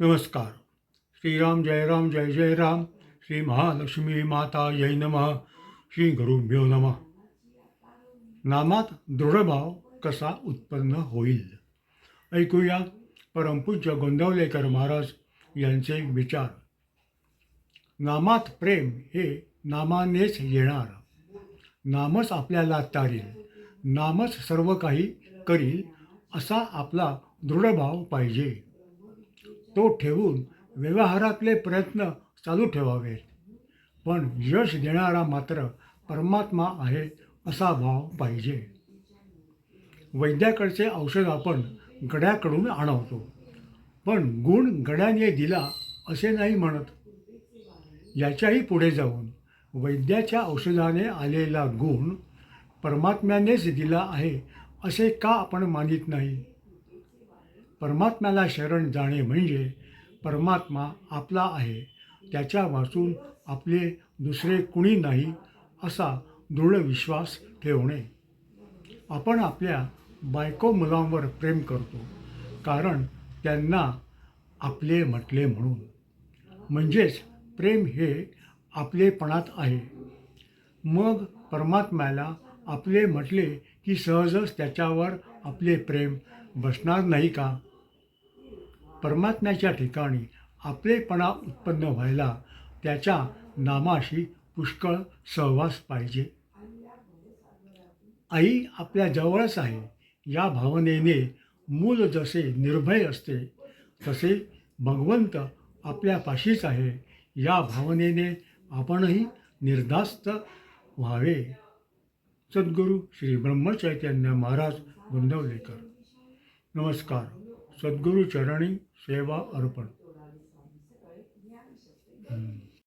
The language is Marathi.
नमस्कार. श्रीराम जय राम जय जय राम. श्री महालक्ष्मी माता जय नमः. श्री गुरुभ्यो नमः. नामात दृढभाव कसा उत्पन्न होईल, ऐकूया परमपूज्य गोंदवलेकर महाराज यांचे विचार. नामात प्रेम हे नामानेच येणार. नामच आपल्याला तारील, नामच सर्व काही करील असा आपला दृढभाव पाहिजे. तो ठेवून व्यवहारातले प्रयत्न चालू ठेवावेत. पण यश देणारा मात्र परमात्मा आहे असा भाव पाहिजे. वैद्याकडचे औषध आपण गड्याकडून आणवतो, पण गुण गड्याने दिला असे नाही म्हणत. याच्याही पुढे जाऊन वैद्याच्या औषधाने आलेला गुण परमात्म्यानेच दिला आहे असे का आपण मानित नाही? परमात्म्याला शरण जाणे म्हणजे परमात्मा आपला आहे, त्याच्या वाचून आपले दुसरे कुणी नाही असा दृढ विश्वास ठेवणे. आपण आपल्या बायको मुलांवर प्रेम करतो कारण त्यांना आपले म्हटले म्हणून. म्हणजेच प्रेम हे आपलेपणात आहे. मग परमात्म्याला आपले म्हटले की सहजच त्याच्यावर आपले प्रेम बसणार नाही का? परमात्म्याच्या ठिकाणी आपलेपणा उत्पन्न व्हायला त्याच्या नामाशी पुष्कळ सहवास पाहिजे. आई आपल्या जवळच आहे या भावनेने मूल जसे निर्भय असते, तसे भगवंत आपल्या पाशीच आहे या भावनेने आपणही निर्धास्त व्हावे. सद्गुरू श्री ब्रह्मचैतन्य महाराज गोंदवलेकर. नमस्कार. सद्गुरू चरणी सेवा अर्पण.